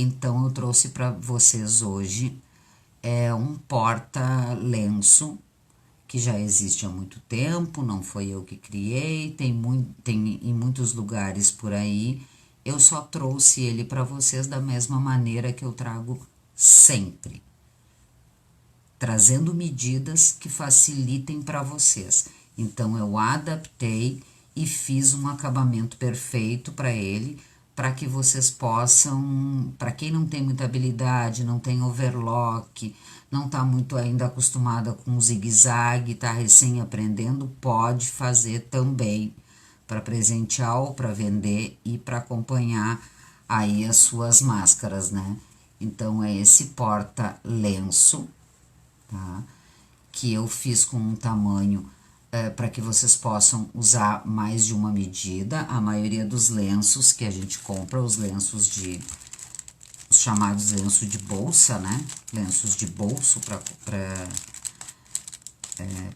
Então, eu trouxe para vocês hoje um porta-lenço que já existe há muito tempo, não foi eu que criei, tem em muitos lugares por aí. Eu só trouxe ele para vocês da mesma maneira que eu trago sempre, trazendo medidas que facilitem para vocês. Então, eu adaptei e fiz um acabamento perfeito para ele, para que vocês possam, para quem não tem muita habilidade, não tem overlock, não está muito ainda acostumada com zigue-zague, está recém aprendendo, pode fazer também para presentear ou para vender e para acompanhar aí as suas máscaras, né? Então, é esse porta-lenço, tá? Que eu fiz com um tamanho para que vocês possam usar mais de uma medida. A maioria dos lenços que a gente compra, os chamados lenços de bolsa, né? Lenços de bolso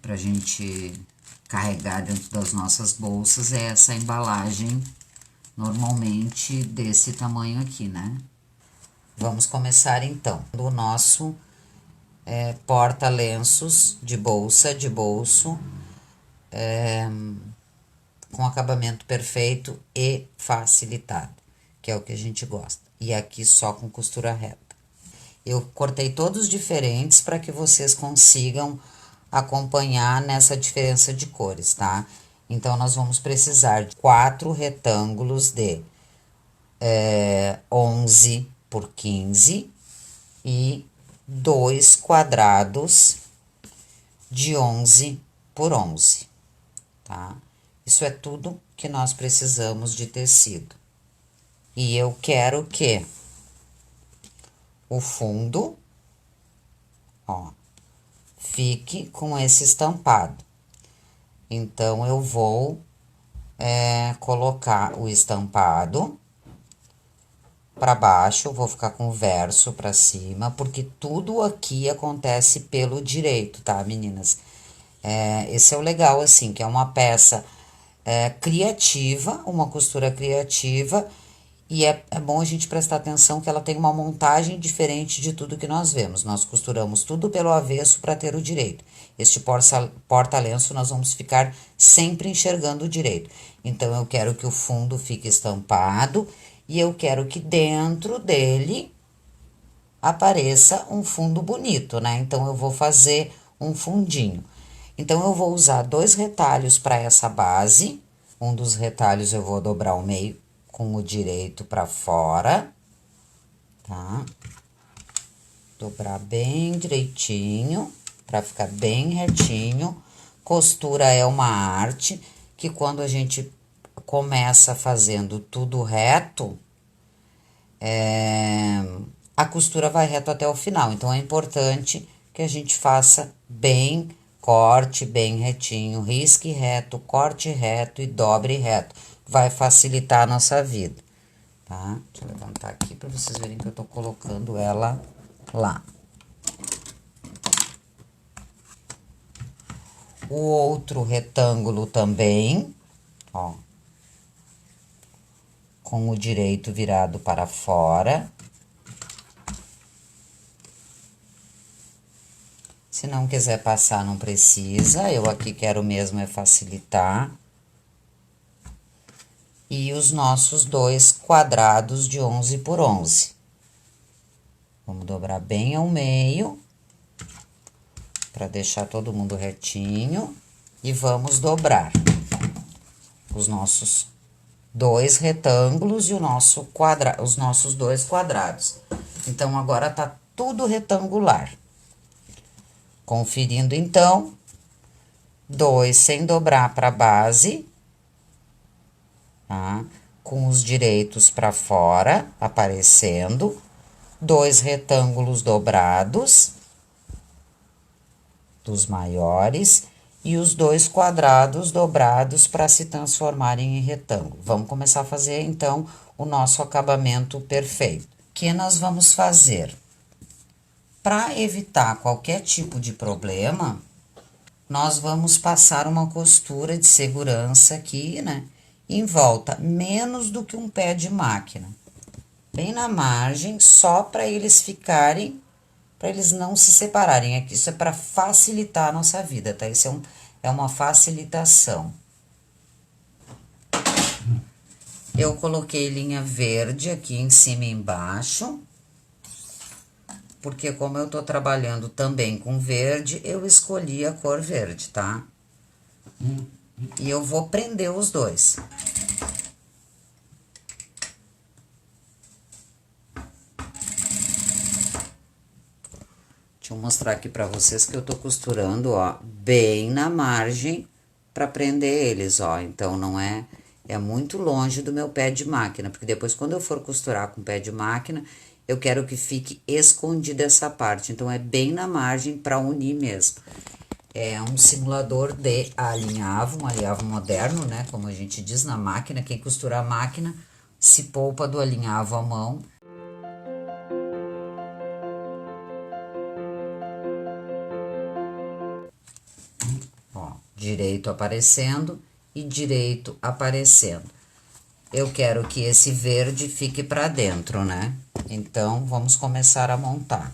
pra gente carregar dentro das nossas bolsas, é essa embalagem, normalmente desse tamanho aqui, né? Vamos começar então. O nosso porta-lenços de bolsa, de bolso, com acabamento perfeito e facilitado, que é o que a gente gosta. E aqui só com costura reta. Eu cortei todos diferentes para que vocês consigam acompanhar nessa diferença de cores, tá? Então, nós vamos precisar de 4 retângulos de 11 por 15 e 2 quadrados de 11 por 11, tá? Isso é tudo que nós precisamos de tecido. E eu quero que o fundo, ó, fique com esse estampado. Então, eu vou colocar o estampado para baixo, vou ficar com o verso para cima, porque tudo aqui acontece pelo direito, tá, meninas? Esse é o legal, assim, que é uma peça criativa, uma costura criativa, e é bom a gente prestar atenção que ela tem uma montagem diferente de tudo que nós vemos. Nós costuramos tudo pelo avesso para ter o direito. Este porta-lenço nós vamos ficar sempre enxergando o direito. Então, eu quero que o fundo fique estampado e eu quero que dentro dele apareça um fundo bonito, né? Então, eu vou fazer um fundinho. Então, eu vou usar 2 retalhos para essa base. Um dos retalhos eu vou dobrar o meio com o direito para fora, tá? Dobrar bem direitinho, para ficar bem retinho. Costura é uma arte que quando a gente começa fazendo tudo reto, a costura vai reto até o final. Então, é importante que a gente faça bem, corte bem retinho, risque reto, corte reto e dobre reto. Vai facilitar a nossa vida, tá? Deixa eu levantar aqui para vocês verem que eu tô colocando ela lá. O outro retângulo também, ó, com o direito virado para fora. Se não quiser passar, não precisa. Eu aqui quero mesmo é facilitar. E os nossos 2 quadrados de 11 por 11. Vamos dobrar bem ao meio, para deixar todo mundo retinho. E vamos dobrar os nossos 2 retângulos e os nossos 2 quadrados. Então, agora tá tudo retangular. Conferindo, então, 2 sem dobrar para base, tá? Com os direitos para fora, aparecendo. 2 retângulos dobrados, dos maiores, e os 2 quadrados dobrados para se transformarem em retângulo. Vamos começar a fazer, então, o nosso acabamento perfeito. O que nós vamos fazer? Para evitar qualquer tipo de problema, nós vamos passar uma costura de segurança aqui, né? Em volta, menos do que um pé de máquina. bem na margem, só para eles ficarem, para eles não se separarem. Aqui, isso é para facilitar a nossa vida, tá? Isso é uma facilitação. Eu coloquei linha verde aqui em cima e embaixo, porque como eu tô trabalhando também com verde, eu escolhi a cor verde, tá? E eu vou prender os dois. Deixa eu mostrar aqui pra vocês que eu tô costurando, ó, bem na margem pra prender eles, ó. Então, não é... É muito longe do meu pé de máquina, porque depois, quando eu for costurar com pé de máquina, eu quero que fique escondida essa parte. Então, é bem na margem pra unir mesmo. É um simulador de alinhavo, um alinhavo moderno, né? Como a gente diz na máquina, quem costura a máquina se poupa do alinhavo à mão. Ó, direito aparecendo e direito aparecendo. Eu quero que esse verde fique pra dentro, né? Então, vamos começar a montar.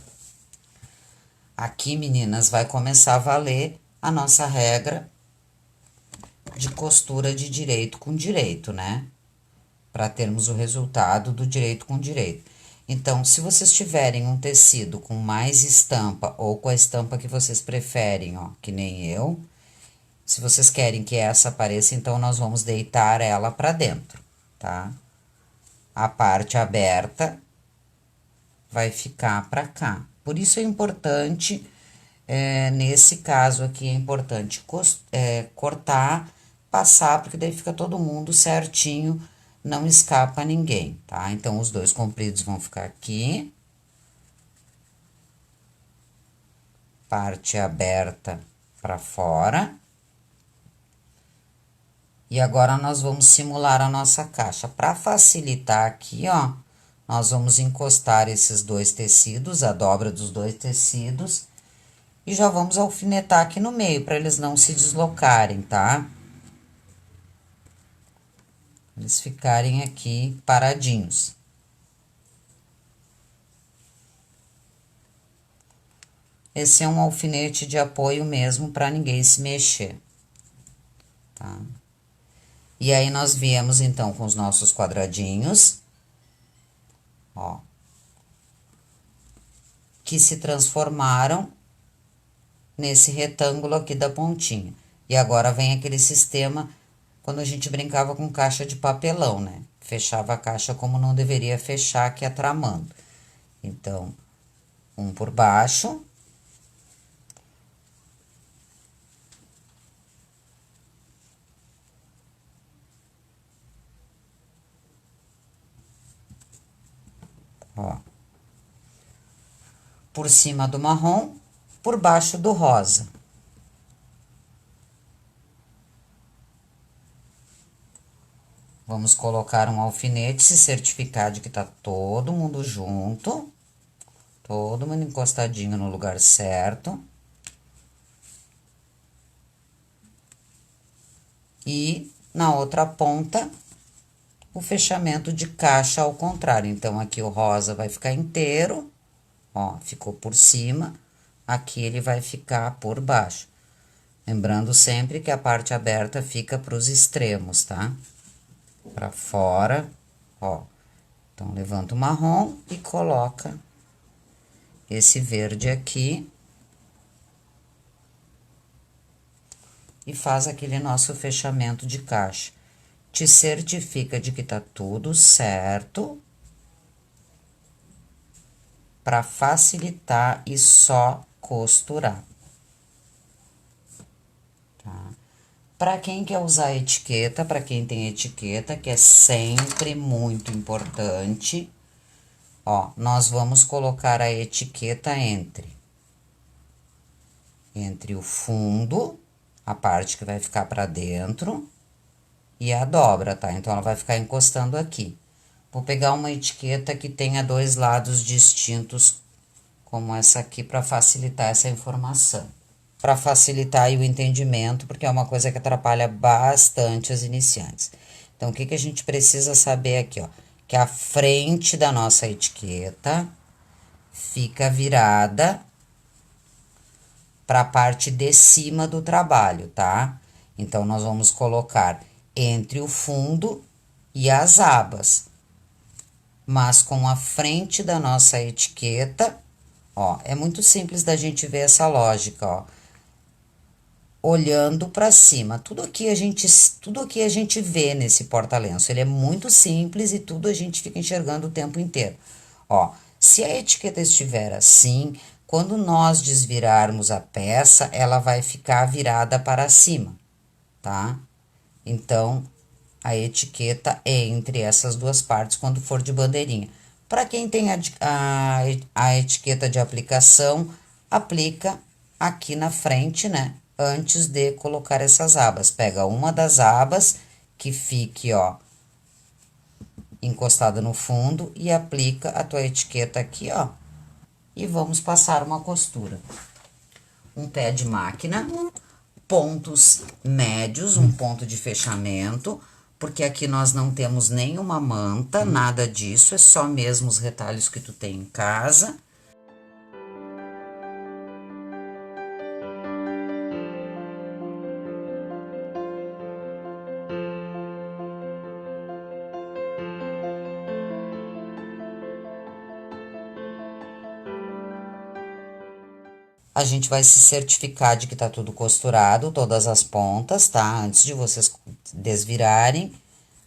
Aqui, meninas, vai começar a valer a nossa regra de costura de direito com direito, né? Para termos o resultado do direito com direito. Então, se vocês tiverem um tecido com mais estampa ou com a estampa que vocês preferem, ó, que nem eu, se vocês querem que essa apareça, então nós vamos deitar ela para dentro, tá? A parte aberta vai ficar para cá. Por isso é importante, nesse caso aqui, é importante cortar, passar, porque daí fica todo mundo certinho, não escapa ninguém, tá? Então, os dois compridos vão ficar aqui. Parte aberta para fora. E agora, nós vamos simular a nossa caixa. Para facilitar aqui, ó, nós vamos encostar esses dois tecidos, a dobra dos dois tecidos, e já vamos alfinetar aqui no meio, para eles não se deslocarem, tá? Eles ficarem aqui paradinhos. Esse é um alfinete de apoio mesmo, para ninguém se mexer, tá? E aí, nós viemos, então, com os nossos quadradinhos, ó, que se transformaram nesse retângulo aqui da pontinha. E agora vem aquele sistema, quando a gente brincava com caixa de papelão, né? Fechava a caixa como não deveria fechar, que é tramando. Então, um por baixo. Ó. Por cima do marrom, por baixo do rosa. Vamos colocar um alfinete, se certificar de que tá todo mundo junto. Todo mundo encostadinho no lugar certo. E na outra ponta, o fechamento de caixa ao contrário. Então, aqui o rosa vai ficar inteiro, ó, ficou por cima. Aqui ele vai ficar por baixo. Lembrando sempre que a parte aberta fica para os extremos, tá? Para fora, ó. Então, levanta o marrom e coloca esse verde aqui. E faz aquele nosso fechamento de caixa. Te certifica de que tá tudo certo, para facilitar e só costurar. Tá? Para quem quer usar etiqueta, para quem tem etiqueta, que é sempre muito importante, ó, nós vamos colocar a etiqueta entre o fundo, a parte que vai ficar para dentro, e a dobra, tá? Então, ela vai ficar encostando aqui. Vou pegar uma etiqueta que tenha dois lados distintos, como essa aqui, para facilitar essa informação. Para facilitar aí o entendimento, porque é uma coisa que atrapalha bastante as iniciantes. Então, o que que a gente precisa saber aqui, ó? que a frente da nossa etiqueta fica virada para a parte de cima do trabalho, tá? Então, nós vamos colocar entre o fundo e as abas, mas com a frente da nossa etiqueta, ó, é muito simples da gente ver essa lógica, ó. Olhando para cima, tudo aqui a gente vê nesse porta-lenço, ele é muito simples e tudo a gente fica enxergando o tempo inteiro. Ó, se a etiqueta estiver assim, quando nós desvirarmos a peça, ela vai ficar virada para cima, tá? Então, a etiqueta é entre essas duas partes quando for de bandeirinha. Para quem tem a etiqueta de aplicação, aplica aqui na frente, né? Antes de colocar essas abas. Pega uma das abas que fique, ó, encostada no fundo e aplica a tua etiqueta aqui, ó. E vamos passar uma costura. Um pé de máquina, pontos médios, um ponto de fechamento, porque aqui nós não temos nenhuma manta, nada disso, é só mesmo os retalhos que tu tem em casa. A gente vai se certificar de que tá tudo costurado, todas as pontas, tá? Antes de vocês desvirarem,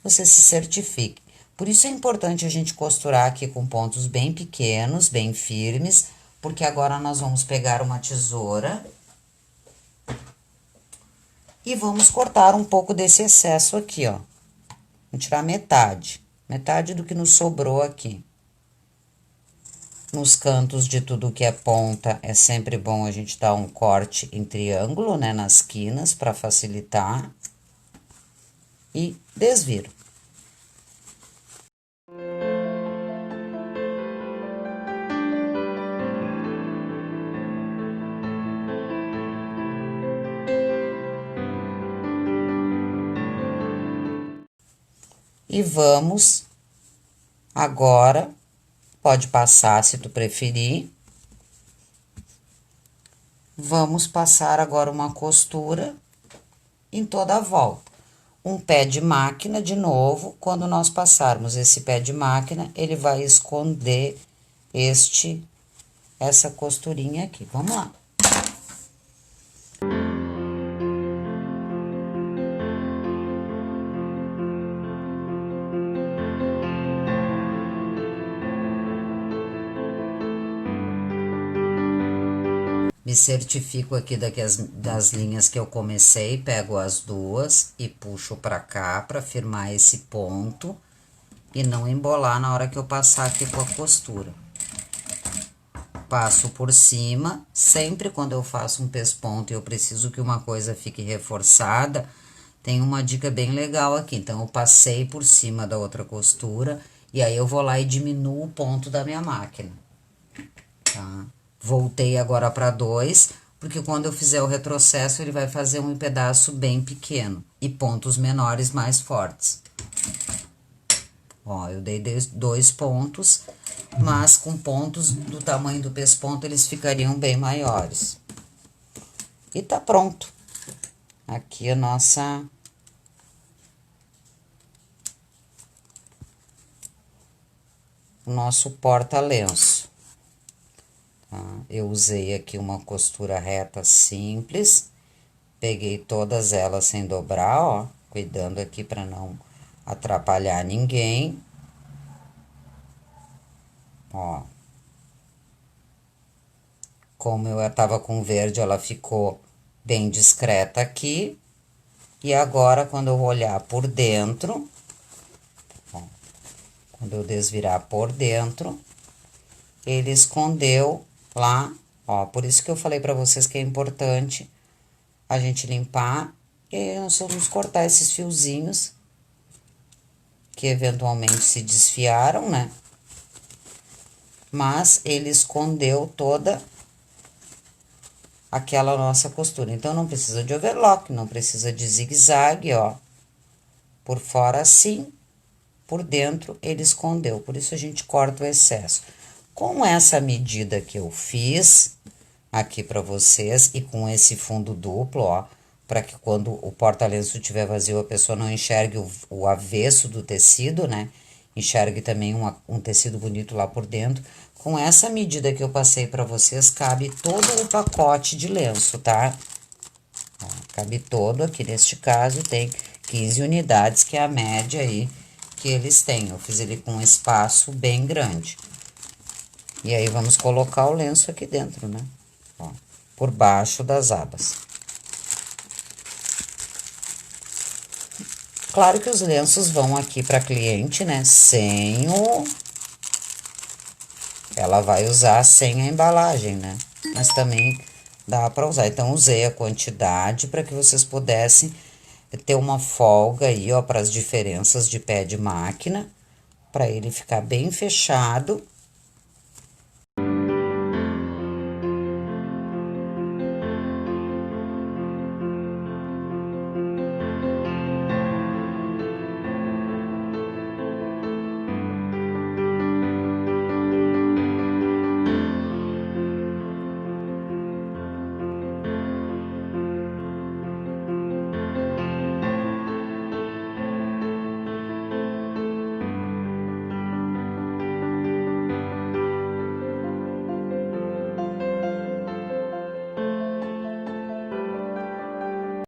você se certifique. Por isso é importante a gente costurar aqui com pontos bem pequenos, bem firmes, porque agora nós vamos pegar uma tesoura e vamos cortar um pouco desse excesso aqui, ó. Vamos tirar metade do que nos sobrou aqui. Nos cantos de tudo que é ponta, é sempre bom a gente dar um corte em triângulo, né, nas quinas, para facilitar. E desviro. E vamos agora, pode passar se tu preferir. Vamos passar agora uma costura em toda a volta. Um pé de máquina de novo, quando nós passarmos esse pé de máquina, ele vai esconder essa costurinha aqui. Vamos lá. Me certifico aqui das linhas que eu comecei, pego as duas e puxo pra cá pra firmar esse ponto e não embolar na hora que eu passar aqui com a costura. Passo por cima, sempre quando eu faço um pesponto e eu preciso que uma coisa fique reforçada, tem uma dica bem legal aqui. Então, eu passei por cima da outra costura e aí eu vou lá e diminuo o ponto da minha máquina, tá? Voltei agora para 2, porque quando eu fizer o retrocesso, ele vai fazer um pedaço bem pequeno e pontos menores mais fortes. Ó, eu dei 2 pontos, mas com pontos do tamanho do pesponto, eles ficariam bem maiores. E tá pronto. Aqui a o nosso porta-lenço. Tá? Eu usei aqui uma costura reta simples, peguei todas elas sem dobrar, ó, cuidando aqui para não atrapalhar ninguém. Ó. Como eu tava com verde, ela ficou bem discreta aqui. E agora, quando eu olhar por dentro, ó, quando eu desvirar por dentro, ele escondeu lá, ó. Por isso que eu falei pra vocês que é importante a gente limpar e nós vamos cortar esses fiozinhos que eventualmente se desfiaram, né? Mas ele escondeu toda aquela nossa costura. Então, não precisa de overlock, não precisa de zigue-zague, ó. Por fora assim, por dentro ele escondeu, por isso a gente corta o excesso. Com essa medida que eu fiz aqui para vocês e com esse fundo duplo, ó, para que quando o porta-lenço estiver vazio a pessoa não enxergue o avesso do tecido, né? Enxergue também um tecido bonito lá por dentro. Com essa medida que eu passei para vocês, cabe todo o pacote de lenço, tá? Ó, cabe todo, aqui neste caso tem 15 unidades, que é a média aí que eles têm. Eu fiz ele com um espaço bem grande. E aí, vamos colocar o lenço aqui dentro, né? Ó, por baixo das abas. Claro que os lenços vão aqui para cliente, né? Sem o... Ela vai usar sem a embalagem, né? Mas também dá para usar. Então, usei a quantidade para que vocês pudessem ter uma folga aí, ó, para as diferenças de pé de máquina, para ele ficar bem fechado